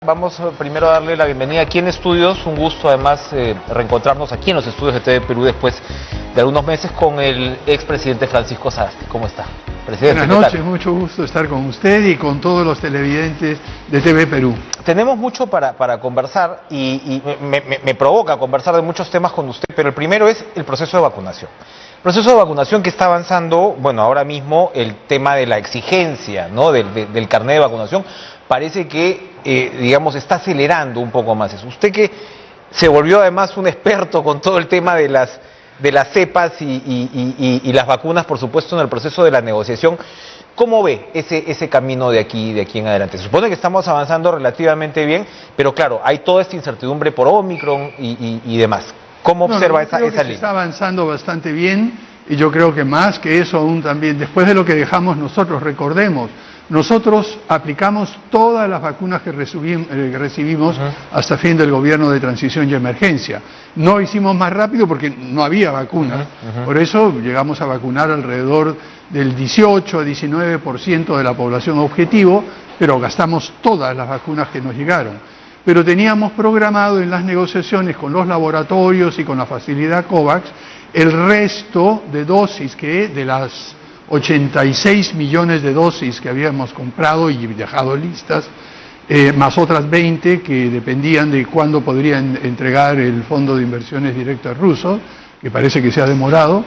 Vamos primero a darle la bienvenida aquí en estudios, un gusto además reencontrarnos aquí en los estudios de TV Perú después de algunos meses con el expresidente Francisco Sagasti. ¿Cómo está, presidente? Buenas noches, mucho gusto estar con usted y con todos los televidentes de TV Perú. Tenemos mucho para conversar y me provoca conversar de muchos temas con usted, pero el primero es el proceso de vacunación. El proceso de vacunación que está avanzando, bueno, ahora mismo el tema de la exigencia, ¿no?, del carnet de vacunación, parece que, digamos, está acelerando un poco más eso. Usted que se volvió además un experto con todo el tema de las cepas y las vacunas, por supuesto, en el proceso de la negociación, ¿cómo ve ese camino de aquí en adelante? Se supone que estamos avanzando relativamente bien, pero claro, hay toda esta incertidumbre por Omicron y demás. ¿Cómo observa esa línea? Se está avanzando bastante bien y yo creo que más que eso aún también, después de lo que dejamos nosotros, recordemos, nosotros aplicamos todas las vacunas que recibimos hasta fin del gobierno de transición y emergencia. No hicimos más rápido porque no había vacunas, por eso llegamos a vacunar alrededor del 18 a 19% de la población objetivo, pero gastamos todas las vacunas que nos llegaron. Pero teníamos programado en las negociaciones con los laboratorios y con la facilidad COVAX el resto de dosis que de las 86 millones de dosis que habíamos comprado y dejado listas, más otras 20 que dependían de cuándo podrían entregar el Fondo de Inversiones Directas ruso, que parece que se ha demorado,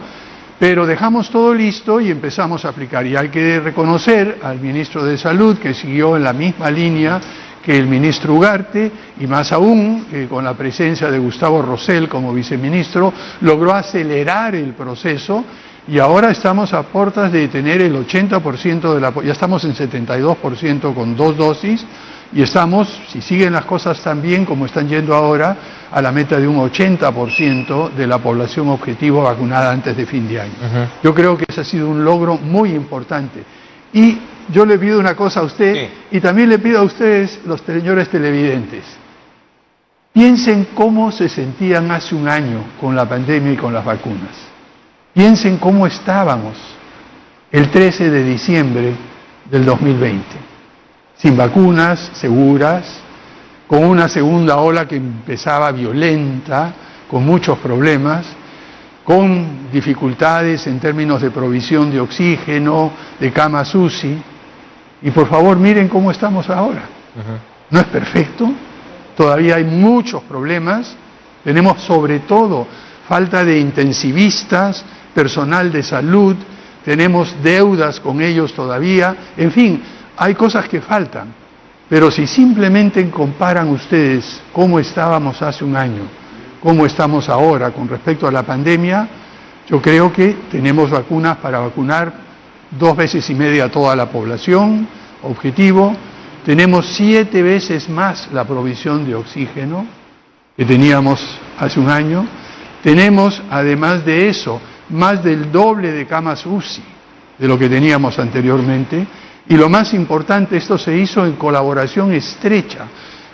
pero dejamos todo listo y empezamos a aplicar. Y hay que reconocer al ministro de Salud que siguió en la misma línea que el ministro Ugarte, y más aún, con la presencia de Gustavo Rosell como viceministro, logró acelerar el proceso. Y ahora estamos a puertas de tener el 80% de la... ya estamos en 72% con 2 dosis y estamos, si siguen las cosas tan bien como están yendo ahora, a la meta de un 80% de la población objetivo vacunada antes de fin de año. Yo creo que ese ha sido un logro muy importante. Y yo le pido una cosa a usted y también le pido a ustedes, los señores televidentes, piensen cómo se sentían hace un año con la pandemia y con las vacunas. Piensen cómo estábamos el 13 de diciembre del 2020, sin vacunas seguras, con una segunda ola que empezaba violenta, con muchos problemas, con dificultades en términos de provisión de oxígeno, de camas UCI. Y por favor miren cómo estamos ahora. No es perfecto, todavía hay muchos problemas, tenemos sobre todo falta de intensivistas, personal de salud, tenemos deudas con ellos todavía, en fin, hay cosas que faltan, pero si simplemente comparan ustedes cómo estábamos hace un año, cómo estamos ahora con respecto a la pandemia, yo creo que tenemos vacunas para vacunar 2 veces y media a toda la población, objetivo, tenemos 7 veces más la provisión de oxígeno que teníamos hace un año, tenemos además de eso, más del doble de camas UCI de lo que teníamos anteriormente, y lo más importante, esto se hizo en colaboración estrecha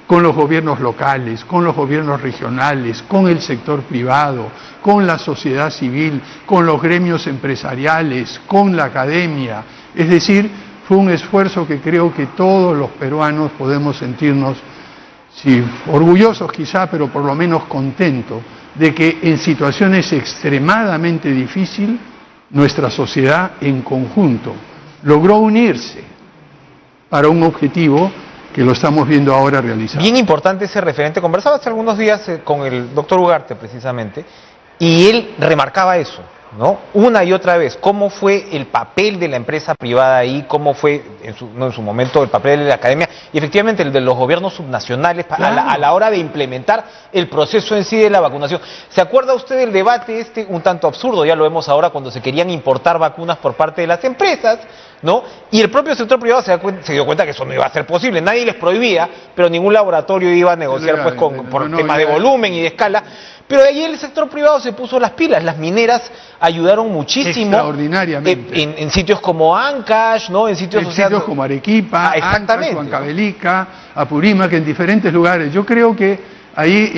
con los gobiernos locales, con los gobiernos regionales, con el sector privado, con la sociedad civil, con los gremios empresariales, con la academia. Es decir, fue un esfuerzo que creo que todos los peruanos podemos sentirnos, sí, orgullosos quizá, pero por lo menos contentos de que en situaciones extremadamente difíciles nuestra sociedad en conjunto logró unirse para un objetivo que lo estamos viendo ahora realizado. Bien importante ese referente. Conversaba hace algunos días con el doctor Ugarte precisamente y él remarcaba eso, ¿no? Una y otra vez, cómo fue el papel de la empresa privada ahí, cómo fue en su momento el papel de la academia y efectivamente el de los gobiernos subnacionales a la hora de implementar el proceso en sí de la vacunación. ¿Se acuerda usted del debate un tanto absurdo? Ya lo vemos ahora cuando se querían importar vacunas por parte de las empresas, ¿no? Y el propio sector privado se dio cuenta que eso no iba a ser posible. Nadie les prohibía, pero ningún laboratorio iba a negociar por temas de volumen y de escala. Pero de ahí el sector privado se puso las pilas. Las mineras ayudaron muchísimo. Extraordinariamente. En sitios como Ancash, ¿no? En sitios como Arequipa, Ancash, Huancavelica, Apurímac, en diferentes lugares. Yo creo que ahí,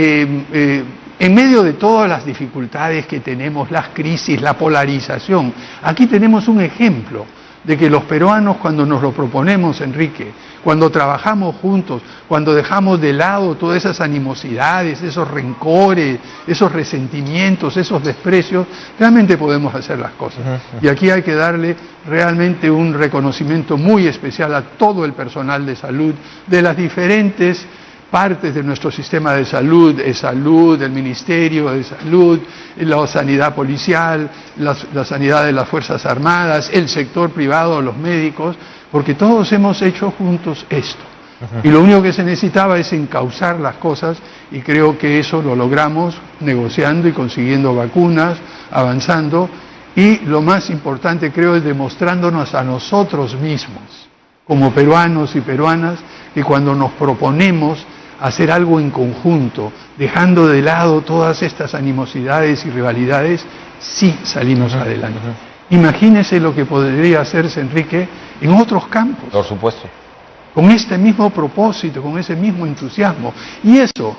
en medio de todas las dificultades que tenemos, las crisis, la polarización, aquí tenemos un ejemplo de que los peruanos, cuando nos lo proponemos, Enrique, cuando trabajamos juntos, cuando dejamos de lado todas esas animosidades, esos rencores, esos resentimientos, esos desprecios, realmente podemos hacer las cosas. Y aquí hay que darle realmente un reconocimiento muy especial a todo el personal de salud, de las diferentes partes de nuestro sistema de salud, el Ministerio de Salud, la sanidad policial, la sanidad de las Fuerzas Armadas, el sector privado, los médicos, porque todos hemos hecho juntos esto. Y lo único que se necesitaba es encauzar las cosas, y creo que eso lo logramos negociando y consiguiendo vacunas, avanzando, y lo más importante creo es demostrándonos a nosotros mismos, como peruanos y peruanas, que cuando nos proponemos hacer algo en conjunto, dejando de lado todas estas animosidades y rivalidades, sí salimos adelante. Imagínese lo que podría hacerse, Enrique, en otros campos. Por supuesto. Con este mismo propósito, con ese mismo entusiasmo. Y eso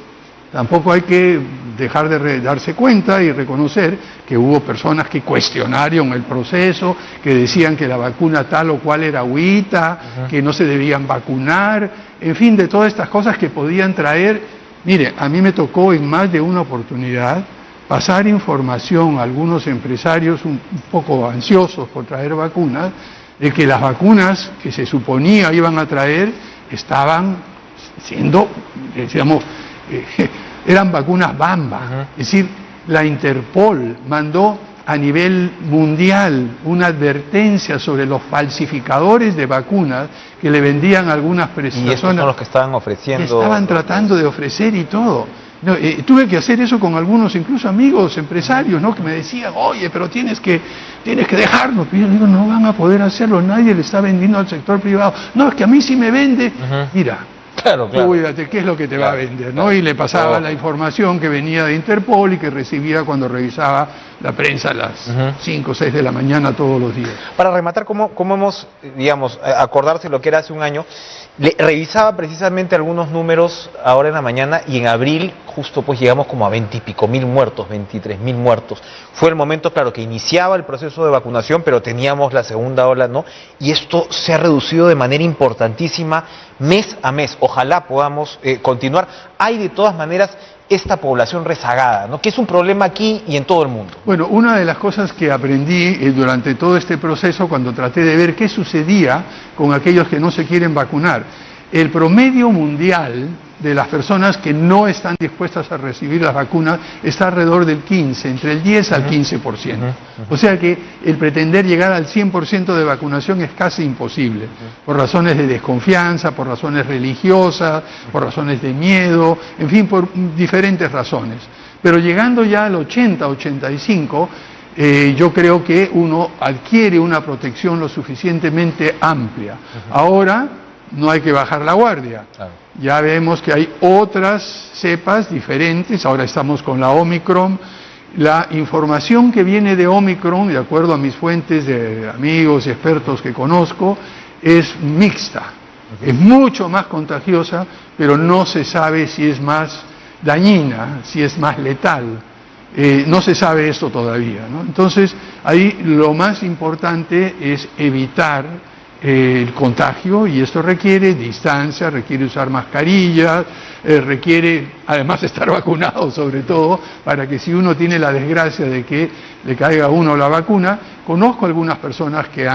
tampoco hay que dejar de darse cuenta y reconocer que hubo personas que cuestionaron el proceso, que decían que la vacuna tal o cual era agüita, que no se debían vacunar, en fin, de todas estas cosas que podían traer. Mire, a mí me tocó en más de una oportunidad pasar información a algunos empresarios un poco ansiosos por traer vacunas, de que las vacunas que se suponía iban a traer estaban siendo, decíamos, eran vacunas Bamba. Es decir, la Interpol mandó a nivel mundial una advertencia sobre los falsificadores de vacunas que le vendían a algunas personas. Y esos son los que estaban ofreciendo. Que estaban tratando de ofrecer y todo. No, tuve que hacer eso con algunos, incluso amigos, empresarios, ¿no? Que me decían, oye, pero tienes que dejarnos. Y yo digo, no van a poder hacerlo, nadie le está vendiendo al sector privado. No, es que a mí sí me vende. Mira, claro. Cuídate, ¿qué es lo que te va a vender? ¿No? Y le pasaba la información que venía de Interpol y que recibía cuando revisaba la prensa a las 5 o 6 de la mañana todos los días. Para rematar, ¿cómo hemos, digamos, acordarse lo que era hace un año? Revisaba precisamente algunos números ahora en la mañana, y en abril justo pues llegamos como a 20 y pico mil muertos, 23.000 muertos. Fue el momento, claro, que iniciaba el proceso de vacunación, pero teníamos la segunda ola, ¿no? Y esto se ha reducido de manera importantísima mes a mes. Ojalá podamos continuar. Hay de todas maneras esta población rezagada, ¿no? Que es un problema aquí y en todo el mundo. Bueno, una de las cosas que aprendí durante todo este proceso, cuando traté de ver qué sucedía con aquellos que no se quieren vacunar, el promedio mundial de las personas que no están dispuestas a recibir las vacunas está alrededor del 15, entre el 10 al 15%. O sea que el pretender llegar al 100% de vacunación es casi imposible, por razones de desconfianza, por razones religiosas, por razones de miedo, en fin, por diferentes razones. Pero llegando ya al 80, 85, yo creo que uno adquiere una protección lo suficientemente amplia. Ahora no hay que bajar la guardia. Ya vemos que hay otras cepas diferentes, ahora estamos con la Omicron. La información que viene de Omicron, de acuerdo a mis fuentes de amigos y expertos que conozco, es mixta. Es mucho más contagiosa, pero no se sabe si es más dañina, si es más letal. No se sabe esto todavía, ¿no? Entonces, ahí lo más importante es evitar el contagio, y esto requiere distancia, requiere usar mascarillas, requiere además estar vacunado sobre todo, para que si uno tiene la desgracia de que le caiga a uno la vacuna. Conozco algunas personas que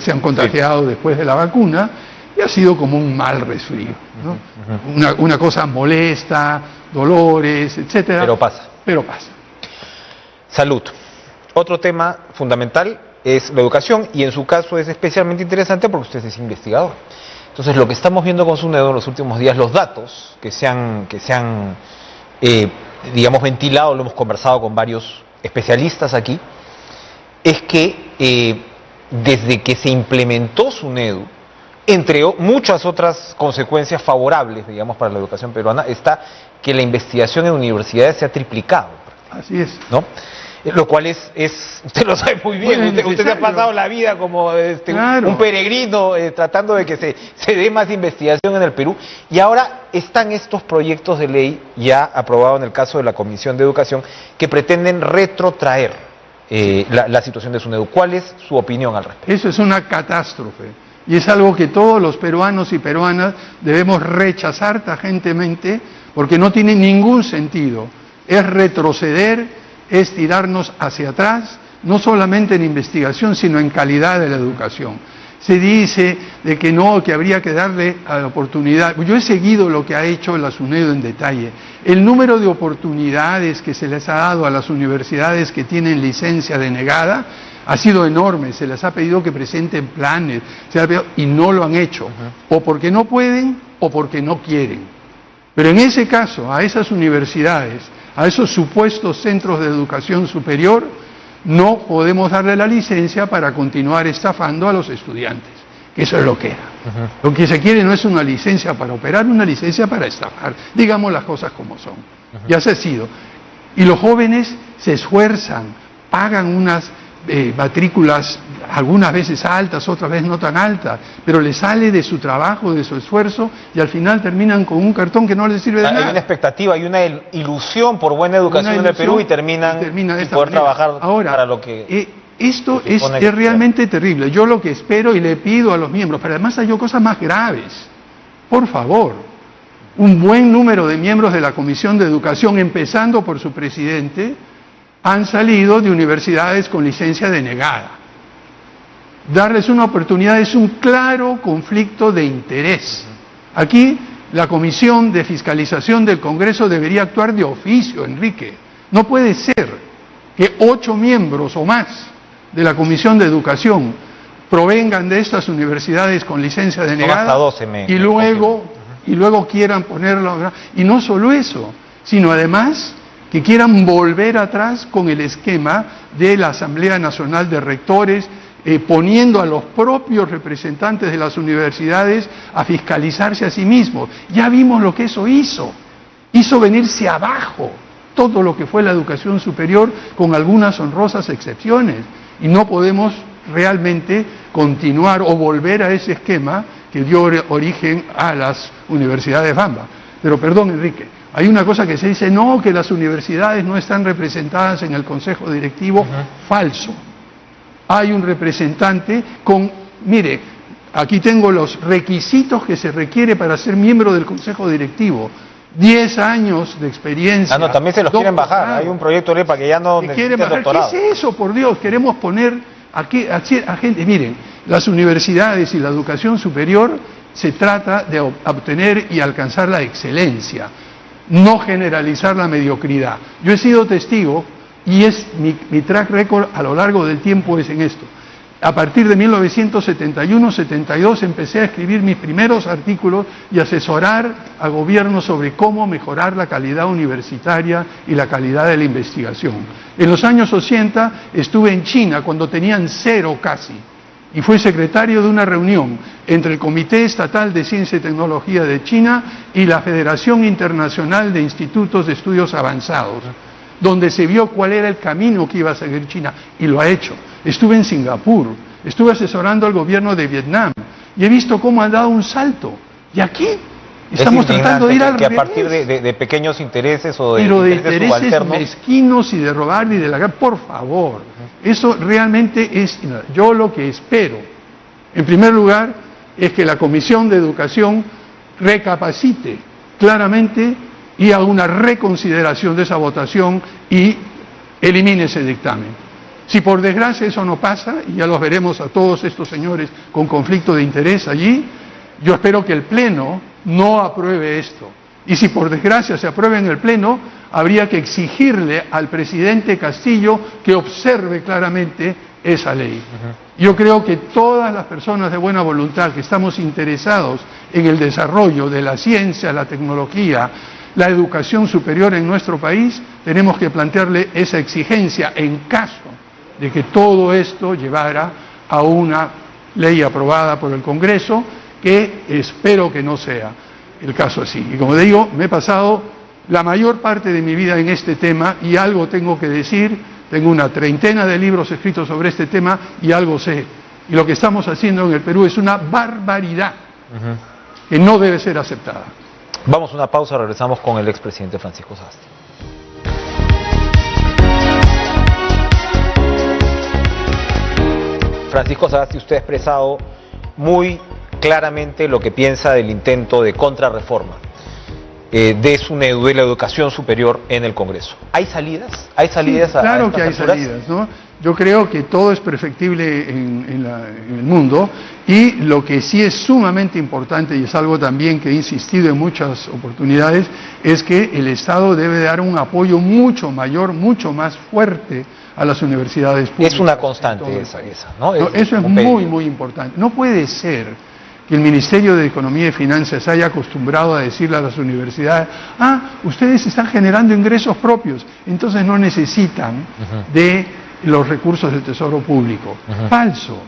se han contagiado después de la vacuna, y ha sido como un mal resfrío, ¿no? Una cosa molesta, dolores, etcétera. Pero pasa. Salud. Otro tema fundamental es la educación, y en su caso es especialmente interesante porque usted es investigador. Entonces, lo que estamos viendo con SUNEDU en los últimos días, los datos que se han digamos, ventilado, lo hemos conversado con varios especialistas aquí, es que desde que se implementó SUNEDU, entre muchas otras consecuencias favorables, digamos, para la educación peruana, está que la investigación en universidades se ha triplicado. Así es. ¿No? Lo cual usted lo sabe muy bien, usted se ha pasado la vida como un peregrino tratando de que se dé más investigación en el Perú, y ahora están estos proyectos de ley ya aprobados en el caso de la Comisión de Educación que pretenden retrotraer la situación de SUNEDU. ¿Cuál es su opinión al respecto? Eso es una catástrofe. Y es algo que todos los peruanos y peruanas debemos rechazar tajantemente porque no tiene ningún sentido. Es retroceder, es tirarnos hacia atrás, no solamente en investigación, sino en calidad de la educación. Se dice de que no, que habría que darle a la oportunidad. Yo he seguido lo que ha hecho la SUNEDO en detalle. El número de oportunidades que se les ha dado a las universidades que tienen licencia denegada ha sido enorme. Se les ha pedido que presenten planes, y no lo han hecho. O porque no pueden o porque no quieren. Pero en ese caso, a esas universidades, a esos supuestos centros de educación superior, no podemos darle la licencia para continuar estafando a los estudiantes, que eso es lo que era. Lo que se quiere no es una licencia para operar, una licencia para estafar. Digamos las cosas como son. Ya se ha sido. Y los jóvenes se esfuerzan, pagan unas matrículas algunas veces altas, otras veces no tan altas, pero les sale de su trabajo, de su esfuerzo, y al final terminan con un cartón que no les sirve de nada. Hay una expectativa, hay una ilusión por buena educación en el Perú y termina de poder trabajar ahora, para lo que... Esto es realmente terrible. Yo lo que espero y le pido a los miembros, pero además hay cosas más graves. Por favor, un buen número de miembros de la Comisión de Educación, empezando por su presidente, han salido de universidades con licencia denegada. Darles una oportunidad es un claro conflicto de interés. Aquí la Comisión de Fiscalización del Congreso debería actuar de oficio, Enrique. No puede ser que 8 miembros o más de la Comisión de Educación provengan de estas universidades con licencia denegada hasta 12 y luego quieran ponerlo. Y no solo eso, sino además que quieran volver atrás con el esquema de la Asamblea Nacional de Rectores, poniendo a los propios representantes de las universidades a fiscalizarse a sí mismos. Ya vimos lo que eso hizo venirse abajo todo lo que fue la educación superior, con algunas honrosas excepciones, y no podemos realmente continuar o volver a ese esquema que dio origen a las universidades Bamba. Pero perdón, Enrique, hay una cosa que se dice, no, que las universidades no están representadas en el Consejo Directivo. Falso. Hay un representante mire, aquí tengo los requisitos que se requiere para ser miembro del Consejo Directivo. 10 años de experiencia. No, también se los quieren bajar. Hay un proyecto de ley para que ya no necesiten doctorado. ¿Qué es eso, por Dios? Queremos poner a gente. Miren, las universidades y la educación superior se trata de obtener y alcanzar la excelencia, no generalizar la mediocridad. Yo he sido testigo, y mi track record a lo largo del tiempo es en esto. A partir de 1971-72 empecé a escribir mis primeros artículos y asesorar a gobiernos sobre cómo mejorar la calidad universitaria y la calidad de la investigación. En los años 80 estuve en China cuando tenían 0 casi, y fui secretario de una reunión entre el Comité Estatal de Ciencia y Tecnología de China y la Federación Internacional de Institutos de Estudios Avanzados, donde se vio cuál era el camino que iba a seguir China, y lo ha hecho. Estuve en Singapur, estuve asesorando al gobierno de Vietnam, y he visto cómo ha dado un salto. Y aquí estamos tratando de ir al revés. Que a partir de pequeños intereses o de intereses mezquinos y de robar y de la... Por favor, eso realmente es... Yo lo que espero, en primer lugar, es que la Comisión de Educación recapacite claramente y haga una reconsideración de esa votación y elimine ese dictamen. Si por desgracia eso no pasa, y ya los veremos a todos estos señores con conflicto de interés allí, yo espero que el Pleno no apruebe esto. Y si por desgracia se aprueba en el Pleno, habría que exigirle al presidente Castillo que observe claramente esa ley. Yo creo que todas las personas de buena voluntad que estamos interesados en el desarrollo de la ciencia, la tecnología, la educación superior en nuestro país, tenemos que plantearle esa exigencia en caso de que todo esto llevara a una ley aprobada por el Congreso, que espero que no sea el caso así. Y como digo, me he pasado la mayor parte de mi vida en este tema y algo tengo que decir. Tengo una 30 de libros escritos sobre este tema y algo sé. Y lo que estamos haciendo en el Perú es una barbaridad que no debe ser aceptada. Vamos a una pausa, regresamos con el expresidente Francisco Sagasti. Francisco Sagasti, usted ha expresado muy claramente lo que piensa del intento de contrarreforma de la educación superior en el Congreso. ¿Hay salidas? ¿Hay salidas? Sí, claro que hay alturas? salidas, ¿no? Yo creo que todo es perfectible en el mundo, y lo que sí es sumamente importante, y es algo también que he insistido en muchas oportunidades, es que el Estado debe dar un apoyo mucho mayor, mucho más fuerte a las universidades públicas. Es una constante esa, ¿no? Eso es muy, muy importante. No puede ser que el Ministerio de Economía y Finanzas haya acostumbrado a decirle a las universidades: ustedes están generando ingresos propios, entonces no necesitan de los recursos del Tesoro Público. Falso.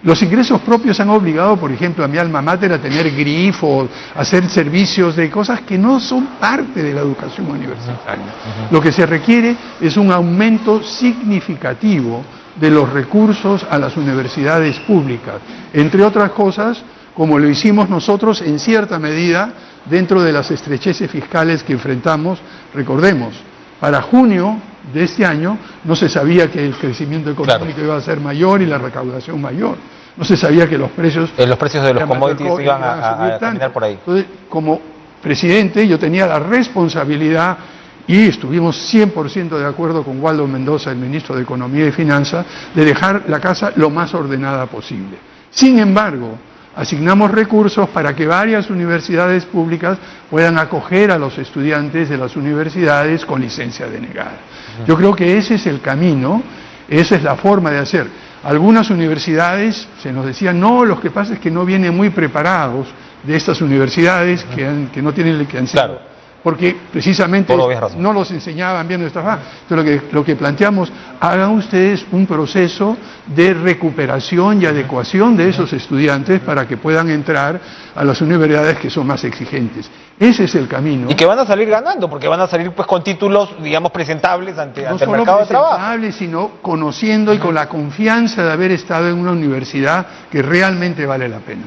Los ingresos propios han obligado, por ejemplo, a mi alma mater a tener grifos, a hacer servicios de cosas que no son parte de la educación universitaria. Lo que se requiere es un aumento significativo de los recursos a las universidades públicas, entre otras cosas, como lo hicimos nosotros en cierta medida dentro de las estrecheces fiscales que enfrentamos. Recordemos, para junio de este año no se sabía que el crecimiento económico iba a ser mayor y la recaudación mayor. No se sabía que los precios de los commodities iban a caminar por ahí. Entonces, como presidente, yo tenía la responsabilidad, y estuvimos 100% de acuerdo con Waldo Mendoza, el ministro de Economía y Finanzas, de dejar la casa lo más ordenada posible. Sin embargo, asignamos recursos para que varias universidades públicas puedan acoger a los estudiantes de las universidades con licencia denegada. Yo creo que ese es el camino, esa es la forma de hacer. Algunas universidades se nos decían: no, lo que pasa es que no vienen muy preparados de estas universidades que no tienen licencia. Claro. Porque precisamente no los enseñaban bien nuestras bases. Entonces lo que planteamos: hagan ustedes un proceso de recuperación y adecuación de esos estudiantes para que puedan entrar a las universidades que son más exigentes. Ese es el camino. Y que van a salir ganando, porque van a salir pues con títulos, digamos, presentables ante el mercado de trabajo. No solo presentables, sino conociendo y con la confianza de haber estado en una universidad que realmente vale la pena.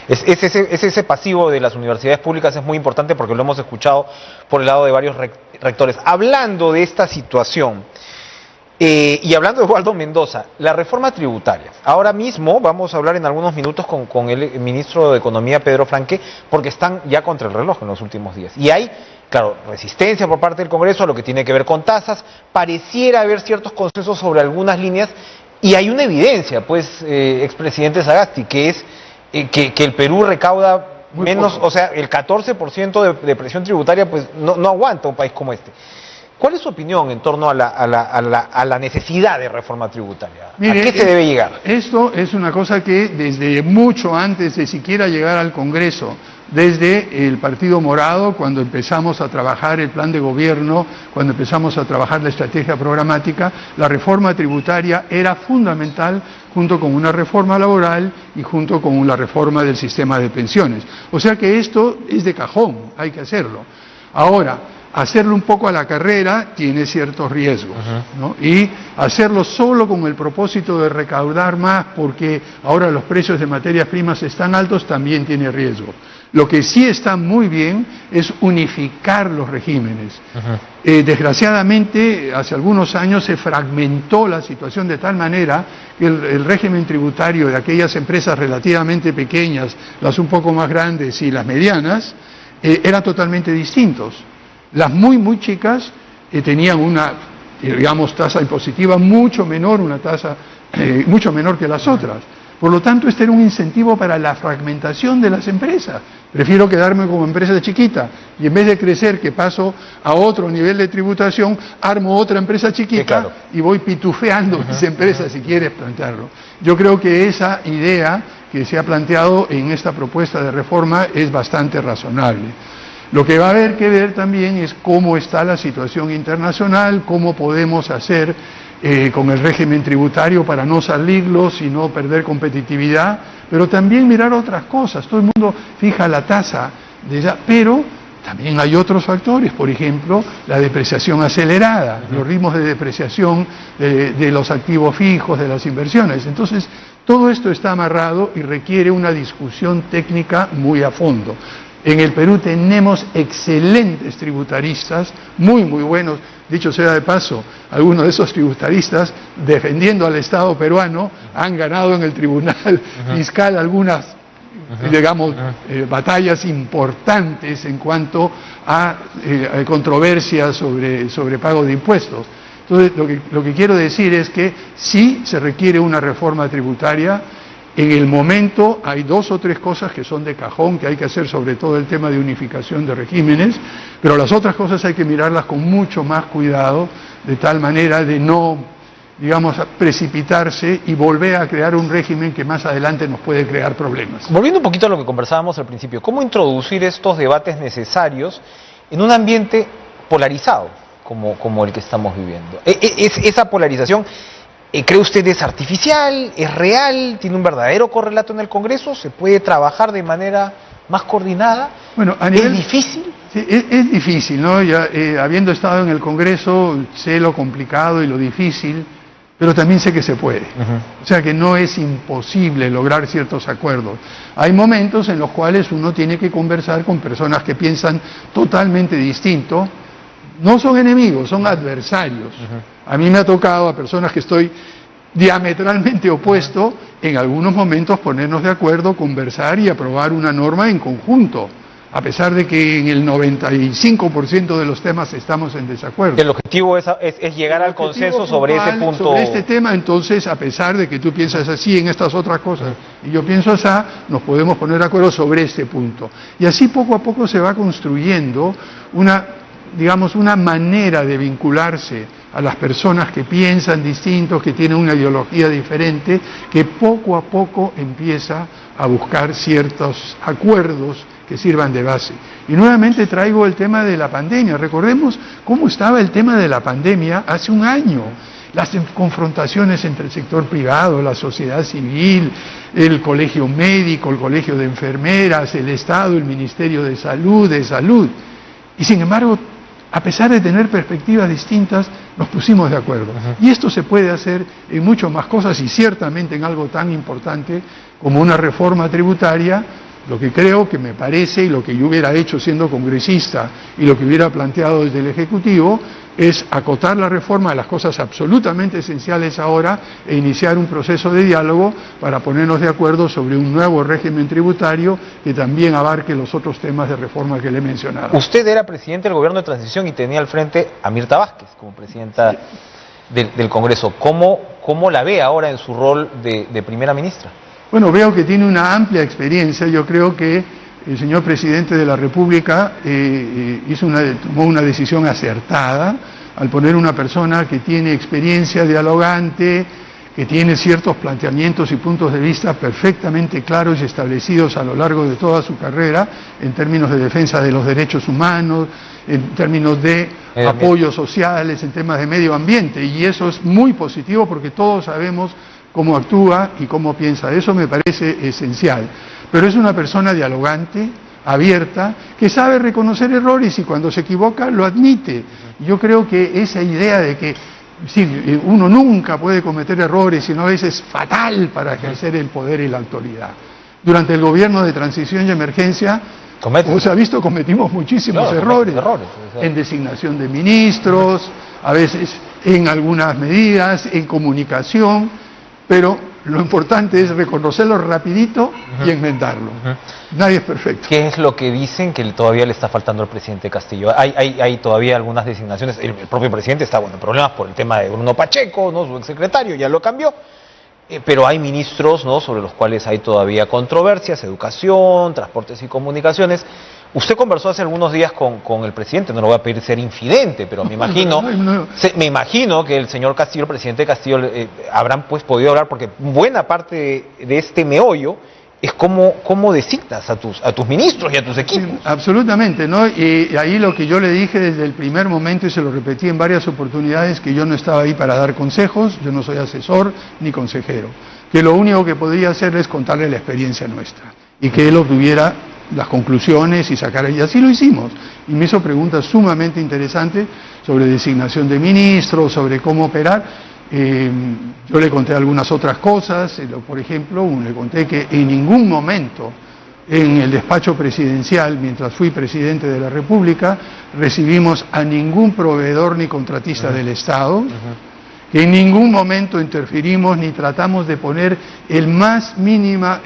Ese pasivo de las universidades públicas es muy importante, porque lo hemos escuchado por el lado de varios rectores. Hablando de esta situación, y hablando de Waldo Mendoza, la reforma tributaria. Ahora mismo vamos a hablar en algunos minutos con el ministro de Economía, Pedro Franque, porque están ya contra el reloj en los últimos días. Y hay, claro, resistencia por parte del Congreso a lo que tiene que ver con tasas. Pareciera haber ciertos consensos sobre algunas líneas, y hay una evidencia, pues, expresidente Sagasti, que es que el Perú recauda menos, o sea, el 14% de presión tributaria, pues no aguanta un país como este. ¿Cuál es su opinión en torno a la necesidad de reforma tributaria? Mire, ¿A qué se debe llegar? Esto es una cosa que desde mucho antes de siquiera llegar al Congreso, desde el Partido Morado, cuando empezamos a trabajar el plan de gobierno, cuando empezamos a trabajar la estrategia programática, la reforma tributaria era fundamental, junto con una reforma laboral y junto con la reforma del sistema de pensiones. O sea que esto es de cajón, hay que hacerlo. Ahora, hacerlo un poco a la carrera tiene ciertos riesgos, ¿no? Y hacerlo solo con el propósito de recaudar más porque ahora los precios de materias primas están altos también tiene riesgos. Lo que sí está muy bien es unificar los regímenes. Desgraciadamente, hace algunos años se fragmentó la situación de tal manera que el régimen tributario de aquellas empresas relativamente pequeñas, las un poco más grandes y las medianas, eran totalmente distintos. Las muy chicas tenían una, digamos, tasa impositiva mucho menor, una tasa mucho menor que las otras. Por lo tanto, este era un incentivo para la fragmentación de las empresas. Prefiero quedarme como empresa chiquita y en vez de crecer, que paso a otro nivel de tributación, armo otra empresa chiquita y voy pitufeando mis empresas, si quieres plantearlo. Yo creo que esa idea que se ha planteado en esta propuesta de reforma es bastante razonable. Lo que va a haber que ver también es cómo está la situación internacional, cómo podemos hacer con el régimen tributario para no salirlos y no perder competitividad, pero también mirar otras cosas. Todo el mundo fija la tasa de ella, pero también hay otros factores, por ejemplo, la depreciación acelerada, los ritmos de depreciación de los activos fijos, de las inversiones. Entonces, todo esto está amarrado y requiere una discusión técnica muy a fondo. En el Perú tenemos excelentes tributaristas, muy buenos. Dicho sea de paso, algunos de esos tributaristas, defendiendo al Estado peruano, han ganado en el Tribunal Fiscal algunas, digamos, batallas importantes en cuanto a controversias sobre pago de impuestos. Entonces, lo que quiero decir es que sí se requiere una reforma tributaria. En el momento hay 2 o 3 cosas que son de cajón, que hay que hacer, sobre todo el tema de unificación de regímenes, pero las otras cosas hay que mirarlas con mucho más cuidado, de tal manera de no, digamos, precipitarse y volver a crear un régimen que más adelante nos puede crear problemas. Volviendo un poquito a lo que conversábamos al principio, ¿cómo introducir estos debates necesarios en un ambiente polarizado como el que estamos viviendo? Esa polarización, ¿cree usted es artificial, es real, tiene un verdadero correlato en el Congreso? ¿Se puede trabajar de manera más coordinada? Bueno, ¿Es difícil? Sí, es difícil, ¿no? Ya, habiendo estado en el Congreso, sé lo complicado y lo difícil, pero también sé que se puede. O sea que no es imposible lograr ciertos acuerdos. Hay momentos en los cuales uno tiene que conversar con personas que piensan totalmente distinto. No son enemigos, son adversarios. A mí me ha tocado a personas que estoy diametralmente opuesto, en algunos momentos ponernos de acuerdo, conversar y aprobar una norma en conjunto, a pesar de que en el 95% de los temas estamos en desacuerdo. El objetivo es llegar al consenso sobre ese punto. Sobre este tema, entonces, a pesar de que tú piensas así en estas otras cosas y yo pienso así, nos podemos poner de acuerdo sobre este punto. Y así poco a poco se va construyendo una manera de vincularse a las personas que piensan distintos, que tienen una ideología diferente, que poco a poco empieza a buscar ciertos acuerdos que sirvan de base. Y nuevamente traigo el tema de la pandemia. Recordemos cómo estaba el tema de la pandemia hace un año. Las confrontaciones entre el sector privado, la sociedad civil, el colegio médico, el colegio de enfermeras, el Estado, el Ministerio de Salud. Y sin embargo, a pesar de tener perspectivas distintas, nos pusimos de acuerdo. Y esto se puede hacer en mucho más cosas y ciertamente en algo tan importante como una reforma tributaria. Lo que creo que me parece y lo que yo hubiera hecho siendo congresista y lo que hubiera planteado desde el Ejecutivo es acotar la reforma a las cosas absolutamente esenciales ahora e iniciar un proceso de diálogo para ponernos de acuerdo sobre un nuevo régimen tributario que también abarque los otros temas de reforma que le he mencionado. Usted era presidente del gobierno de transición y tenía al frente a Mirta Vázquez como presidenta del Congreso. ¿Cómo la ve ahora en su rol de primera ministra? Bueno, veo que tiene una amplia experiencia. Yo creo que el señor presidente de la República tomó una decisión acertada al poner una persona que tiene experiencia dialogante, que tiene ciertos planteamientos y puntos de vista perfectamente claros y establecidos a lo largo de toda su carrera en términos de defensa de los derechos humanos, en términos de apoyos sociales, en temas de medio ambiente. Y eso es muy positivo porque todos sabemos cómo actúa y cómo piensa. Eso me parece esencial. Pero es una persona dialogante, abierta, que sabe reconocer errores y cuando se equivoca lo admite. Yo creo que esa idea de que uno nunca puede cometer errores, sino es fatal para ejercer el poder y la autoridad. Durante el gobierno de transición y emergencia, como se ha visto, cometimos muchísimos errores. En designación de ministros, a veces en algunas medidas, en comunicación, pero lo importante es reconocerlo rapidito y enmendarlo. Nadie es perfecto. ¿Qué es lo que dicen que todavía le está faltando al presidente Castillo? Hay todavía algunas designaciones. El propio presidente está en problemas por el tema de Bruno Pacheco, ¿no? Su exsecretario ya lo cambió. Pero hay ministros, ¿no?, sobre los cuales hay todavía controversias: educación, transportes y comunicaciones. Usted conversó hace algunos días con el presidente, no le voy a pedir ser infidente, pero me imagino que el señor Castillo, el presidente Castillo, habrán pues podido hablar, porque buena parte de este meollo es cómo designas a tus ministros y a tus equipos. Sí, absolutamente, ¿no? Y ahí lo que yo le dije desde el primer momento, y se lo repetí en varias oportunidades, que yo no estaba ahí para dar consejos, yo no soy asesor ni consejero, que lo único que podía hacer es contarle la experiencia nuestra, y que él obtuviera las conclusiones y sacar, y así lo hicimos. Y me hizo preguntas sumamente interesantes sobre designación de ministros, sobre cómo operar. Yo le conté algunas otras cosas, por ejemplo, le conté que en ningún momento en el despacho presidencial, mientras fui presidente de la República, recibimos a ningún proveedor ni contratista del Estado, que en ningún momento interferimos ni tratamos de poner la más mínima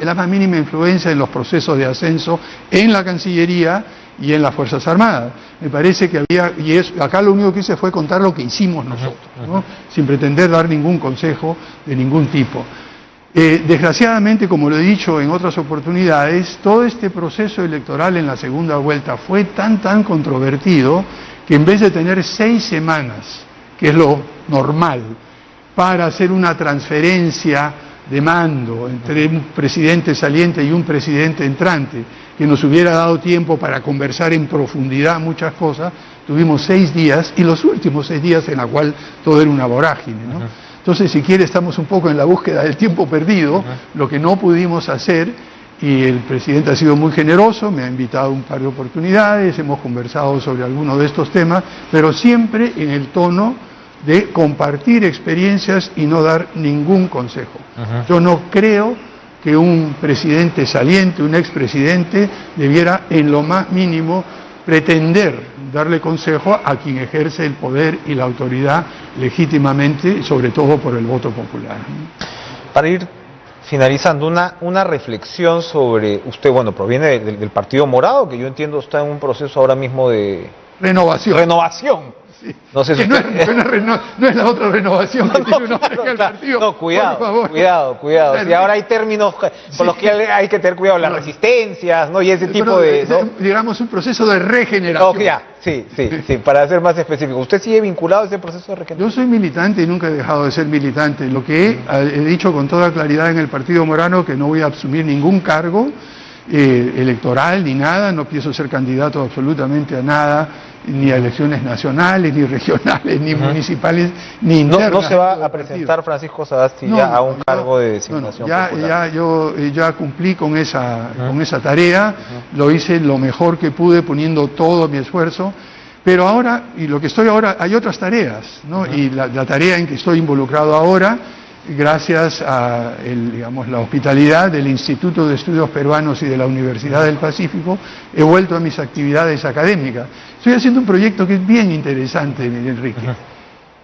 influencia en los procesos de ascenso en la Cancillería y en las Fuerzas Armadas. Me parece que acá lo único que hice fue contar lo que hicimos nosotros, ¿no? Sin pretender dar ningún consejo de ningún tipo. Desgraciadamente, como lo he dicho en otras oportunidades, todo este proceso electoral en la segunda vuelta fue tan controvertido que en vez de tener 6 semanas, que es lo normal, para hacer una transferencia de mando entre un presidente saliente y un presidente entrante, que nos hubiera dado tiempo para conversar en profundidad muchas cosas, tuvimos 6 días, y los últimos 6 días en la cual todo era una vorágine, ¿no? Entonces, si quiere, estamos un poco en la búsqueda del tiempo perdido, lo que no pudimos hacer, y el presidente ha sido muy generoso, me ha invitado un par de oportunidades, hemos conversado sobre algunos de estos temas, pero siempre en el tono de compartir experiencias y no dar ningún consejo. Yo no creo que un presidente saliente, un expresidente, debiera en lo más mínimo pretender darle consejo a quien ejerce el poder y la autoridad legítimamente, sobre todo por el voto popular. Para ir finalizando, una reflexión sobre, usted, bueno, proviene del Partido Morado, que yo entiendo está en un proceso ahora mismo de renovación. Sí. No sé si no es la otra renovación que tiene uno en el partido. No, cuidado. Si ahora hay términos con los que hay que tener cuidado, las resistencias, ¿no? Y ese tipo de... ¿no? Digamos, un proceso de regeneración. No, ya, sí, para ser más específico. ¿Usted sigue vinculado a ese proceso de regeneración? Yo soy militante y nunca he dejado de ser militante. Lo que he dicho con toda claridad en el Partido Morado, que no voy a asumir ningún cargo electoral ni nada, no pienso ser candidato absolutamente a nada, ni a elecciones nacionales, ni regionales, ni municipales, ni internas. No se va a presentar Francisco Sagasti a un cargo de designación popular. Yo ya cumplí con esa tarea, lo hice lo mejor que pude poniendo todo mi esfuerzo, pero ahora, y lo que estoy ahora, hay otras tareas, ¿no? Y la tarea en que estoy involucrado ahora, gracias a la hospitalidad del Instituto de Estudios Peruanos y de la Universidad del Pacífico, he vuelto a mis actividades académicas. Estoy haciendo un proyecto que es bien interesante, Enrique.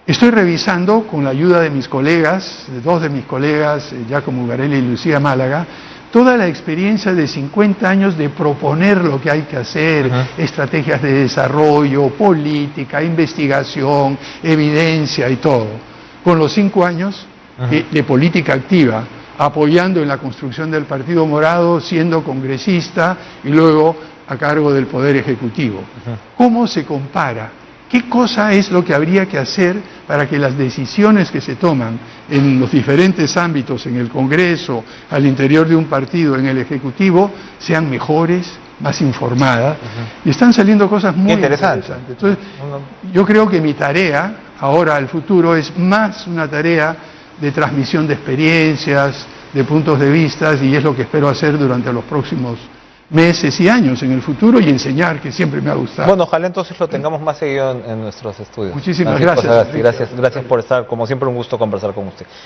Estoy revisando, con la ayuda de mis colegas, de 2 de mis colegas, Giacomo Ugarelli y Lucía Málaga, toda la experiencia de 50 años de proponer lo que hay que hacer, estrategias de desarrollo, política, investigación, evidencia y todo. Con los 5 años de política activa, apoyando en la construcción del Partido Morado, siendo congresista y luego a cargo del Poder Ejecutivo. ¿Cómo se compara? ¿Qué cosa es lo que habría que hacer para que las decisiones que se toman en los diferentes ámbitos, en el Congreso, al interior de un partido, en el Ejecutivo, sean mejores, más informadas? Y están saliendo cosas muy interesantes. Entonces, yo creo que mi tarea, ahora al futuro, es más una tarea de transmisión de experiencias, de puntos de vista, y es lo que espero hacer durante los próximos meses y años en el futuro, y enseñar, que siempre me ha gustado. Bueno, ojalá entonces lo tengamos más seguido en nuestros estudios. Muchísimas gracias. Gracias por estar, como siempre un gusto conversar con usted.